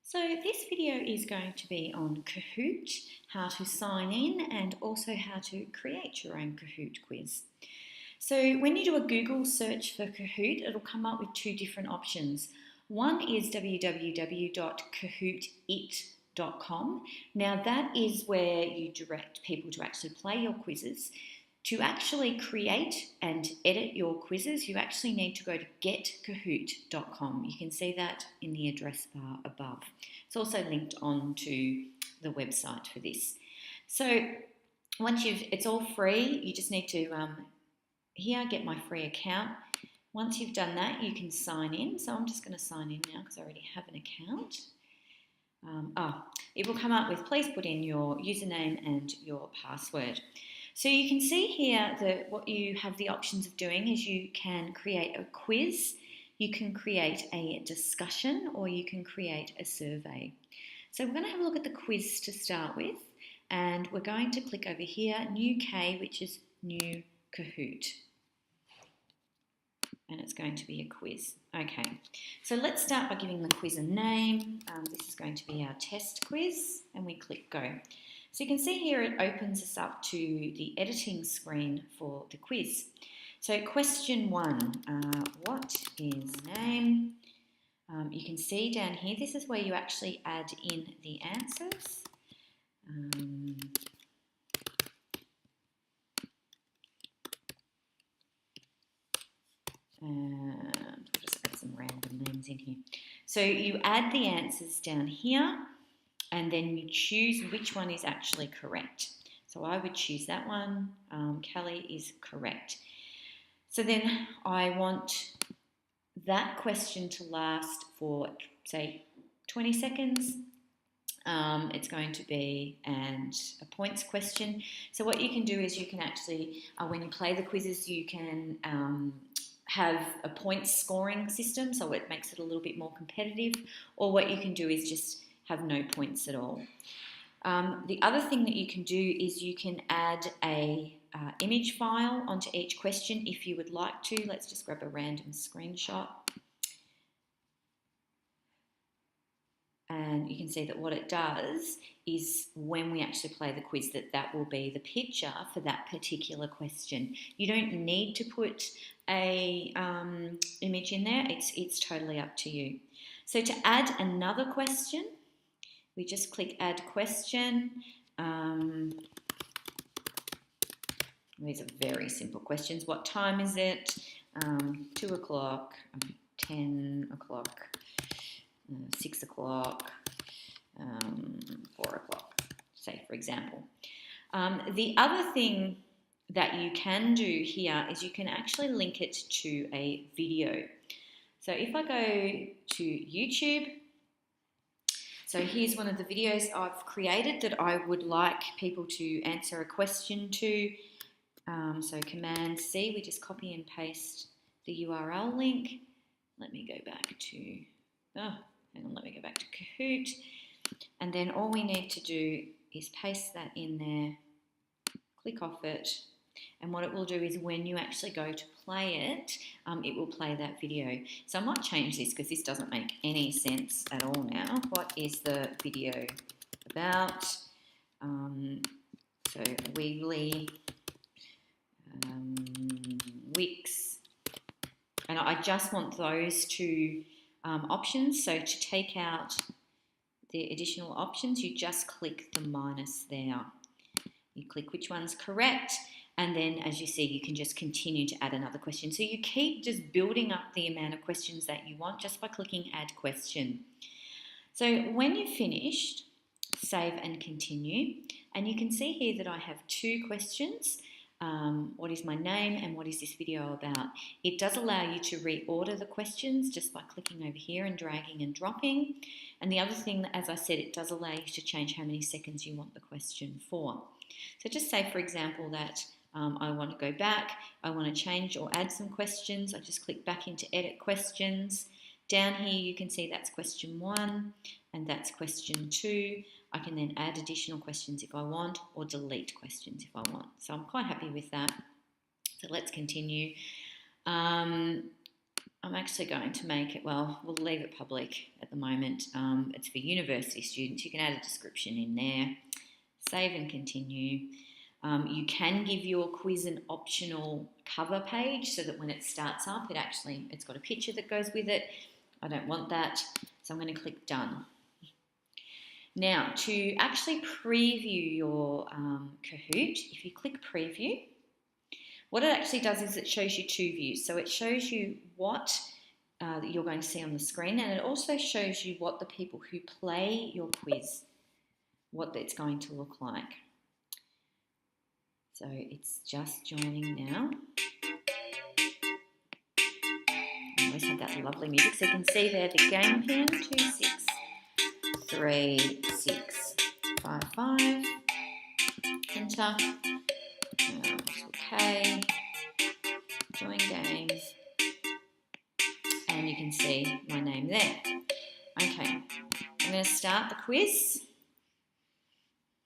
So this video is going to be on Kahoot, how to sign in and also how to create your own Kahoot quiz. So when you do a Google search for Kahoot, it'll come up with two different options. One is www.kahootit.com. Now that is where you direct people to actually play your quizzes. To actually create and edit your quizzes, you actually need to go to getkahoot.com. You can see that in the address bar above. It's also linked on to the website for this. So it's all free. You just need to, here, get my free account. Once you've done that, you can sign in. So I'm just going to sign in now because I already have an account. It will come up with please put in your username and your password. So you can see here that what you have the options of doing is you can create a quiz, you can create a discussion, or you can create a survey. So we're going to have a look at the quiz to start with, and we're going to click over here, New K, which is New Kahoot. And it's going to be a quiz. Okay, so let's start by giving the quiz a name. This is going to be our test quiz, and we click go. So you can see here it opens us up to the editing screen for the quiz. So question 1, what is name? You can see down here, this is where you actually add in the answers. And we'll just add some random names in here. So you add the answers down here, and then you choose which one is actually correct. So I would choose that one. Kelly is correct. So then I want that question to last for, say, 20 seconds. It's going to be a points question. So what you can do is you can actually, when you play the quizzes, you can have a points scoring system, so it makes it a little bit more competitive. Or what you can do is just have no points at all. The other thing that you can do is you can add a image file onto each question if you would like to. Let's just grab a random screenshot. And you can see that what it does is when we actually play the quiz, that will be the picture for that particular question. You don't need to put a image in there. It's totally up to you. So to add another question, we just click add question. These are very simple questions. What time is it? 2 o'clock, 10 o'clock, 6 o'clock, 4 o'clock, say for example. The other thing that you can do here is you can actually link it to a video. So if I go to YouTube, so here's one of the videos I've created that I would like people to answer a question to. So Command C, we just copy and paste the URL link. Let me go back to, let me go back to Kahoot. And then all we need to do is paste that in there, click off it, and what it will do is when you actually go to play it, it will play that video. So I might change this because this doesn't make any sense at all now. What is the video about? So Weebly, Wix, and I just want those two options. So to take out the additional options, you just click the minus there. You click which one's correct, and then as you see, you can just continue to add another question. So you keep just building up the amount of questions that you want just by clicking add question. So when you've finished, save and continue, and you can see here that I have two questions. What is my name and what is this video about? It does allow you to reorder the questions just by clicking over here and dragging and dropping. And the other thing, as I said, it does allow you to change how many seconds you want the question for. So just say, for example, that I want to go back, I want to change or add some questions. I just click back into edit questions. Down here you can see that's question 1 and that's question 2. I can then add additional questions if I want or delete questions if I want. So I'm quite happy with that. So let's continue. I'm actually going to make it, well, we'll leave it public at the moment. It's for university students. You can add a description in there. Save and continue. You can give your quiz an optional cover page so that when it starts up, it's got a picture that goes with it. I don't want that, so I'm going to click done. Now, to actually preview your Kahoot, if you click preview, what it actually does is it shows you two views. So it shows you what you're going to see on the screen, and it also shows you what the people who play your quiz, what it's going to look like. So it's just joining now. I always have that lovely music. So you can see there the game pin, 2, 6, 3, 6, 5, 5. Enter. Okay. Join games. And you can see my name there. Okay. I'm going to start the quiz.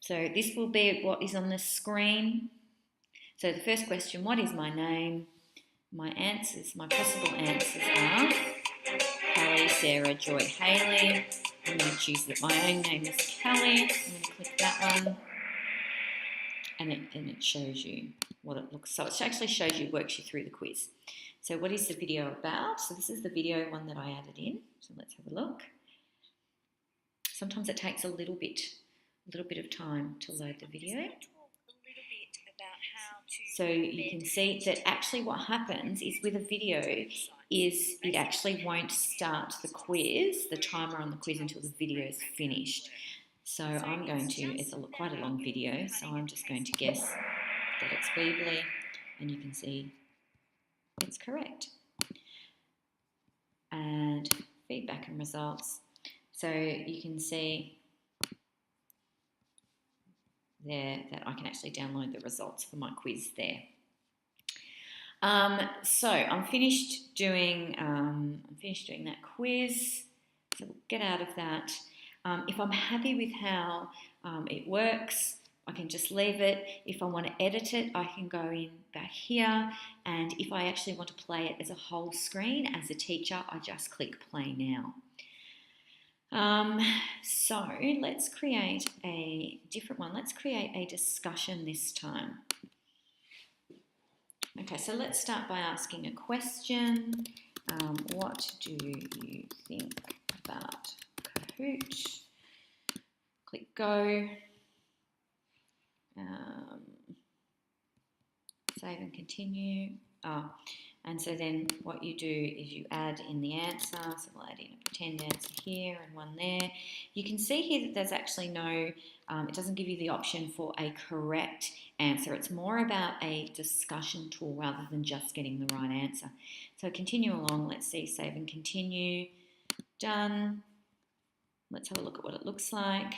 So this will be what is on the screen. So the first question, what is my name? My possible answers are Kelly, Sarah, Joy, Hayley. I'm going to choose that my own name is Kelly. I'm going to click that one. And it shows you what it looks. So it actually shows you, works you through the quiz. So what is the video about? So this is the video one that I added in. So let's have a look. Sometimes it takes a little bit of time to load the video. So you can see that actually what happens is with a video is it actually won't start the quiz, the timer on the quiz, until the video is finished. So I'm going to, it's quite a long video, so I'm just going to guess that it's Weebly, and you can see it's correct. And feedback and results. So you can see there that I can actually download the results for my quiz there. So I'm finished doing that quiz. So we'll get out of that. If I'm happy with how it works, I can just leave it. If I want to edit it, I can go in back here. And if I actually want to play it as a whole screen as a teacher, I just click play now. So let's create a different one. Let's create a discussion this time. Okay, so let's start by asking a question. What do you think about Kahoot? Click go. Save and continue. And so then what you do is you add in the answer. So we'll add in a pretend answer here and one there. You can see here that there's actually no, it doesn't give you the option for a correct answer. It's more about a discussion tool rather than just getting the right answer. So continue along. Let's see, save and continue. Done. Let's have a look at what it looks like.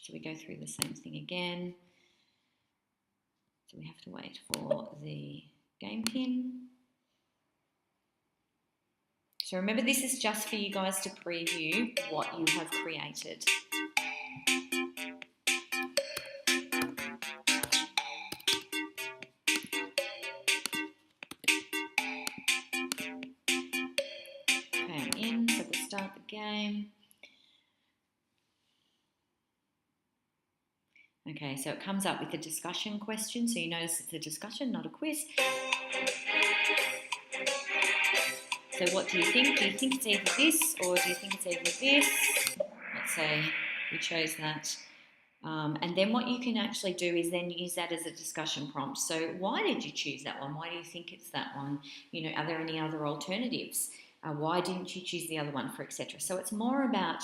So we go through the same thing again. So we have to wait for the game pin. So remember, this is just for you guys to preview what you have created. Okay, I'm in, so we'll start the game. Okay, so it comes up with a discussion question. So you notice it's a discussion, not a quiz. So what do you think? Do you think it's either this or do you think it's either this? Let's say we chose that. And then what you can actually do is then use that as a discussion prompt. So why did you choose that one? Why do you think it's that one? You know, are there any other alternatives? Why didn't you choose the other one, for etc. So it's more about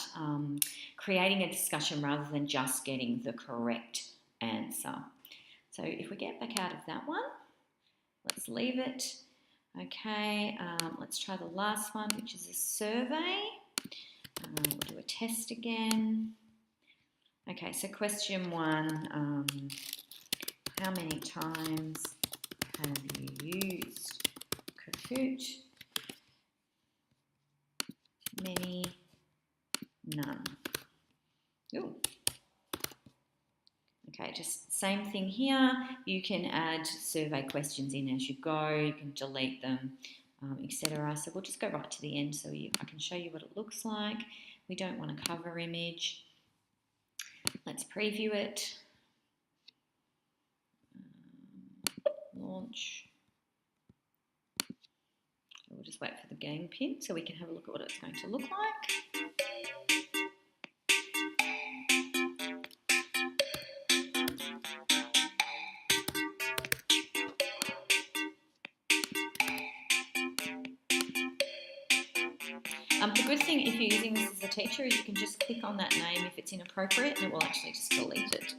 creating a discussion rather than just getting the correct answer. So if we get back out of that one, let's leave it. Okay, let's try the last one, which is a survey. We'll do a test again. Okay, so question 1, how many times have you used Kahoot? Many, none. Ooh. Okay, just same thing here. You can add survey questions in as you go. You can delete them. etc. So we'll just go right to the end so I can show you what it looks like. We don't want a cover image. Let's preview it. Launch. So we'll just wait for the game pin so we can have a look at what it's going to look like. The good thing if you're using this as a teacher is you can just click on that name if it's inappropriate and it will actually just delete it.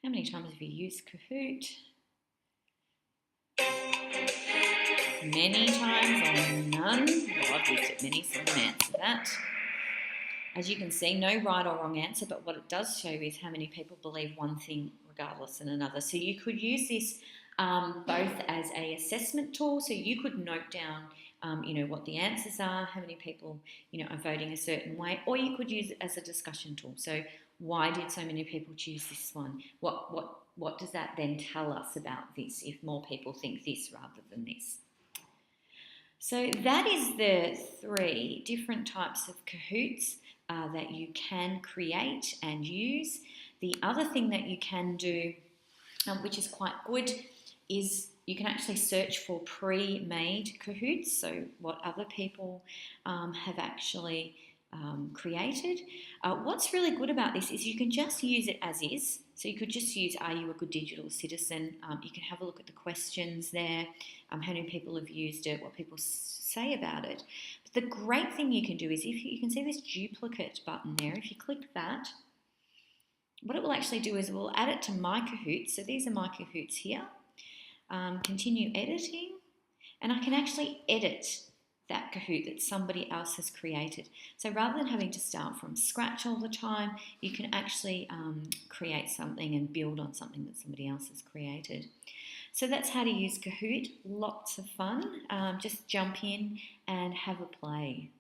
How many times have you used Kahoot? Many times or none? Well, I've used it many, so I'm going to answer that. As you can see, no right or wrong answer, but what it does show is how many people believe one thing regardless of another. So you could use this both as a assessment tool, so you could note down what the answers are, how many people are voting a certain way, or you could use it as a discussion tool. So why did so many people choose this one? What does that then tell us about this if more people think this rather than this? So that is the 3 different types of Kahoots that you can create and use. The other thing that you can do, which is quite good, is you can actually search for pre-made Kahoots, so what other people have actually created. What's really good about this is you can just use it as is. So you could just use, are you a good digital citizen? You can have a look at the questions there, how many people have used it, what people say about it. But the great thing you can do is if you can see this duplicate button there, if you click that, what it will actually do is it will add it to my Kahoots. So these are my Kahoots here. Continue editing, and I can actually edit that Kahoot that somebody else has created. So rather than having to start from scratch all the time, you can actually create something and build on something that somebody else has created. So that's how to use Kahoot. Lots of fun. Just jump in and have a play.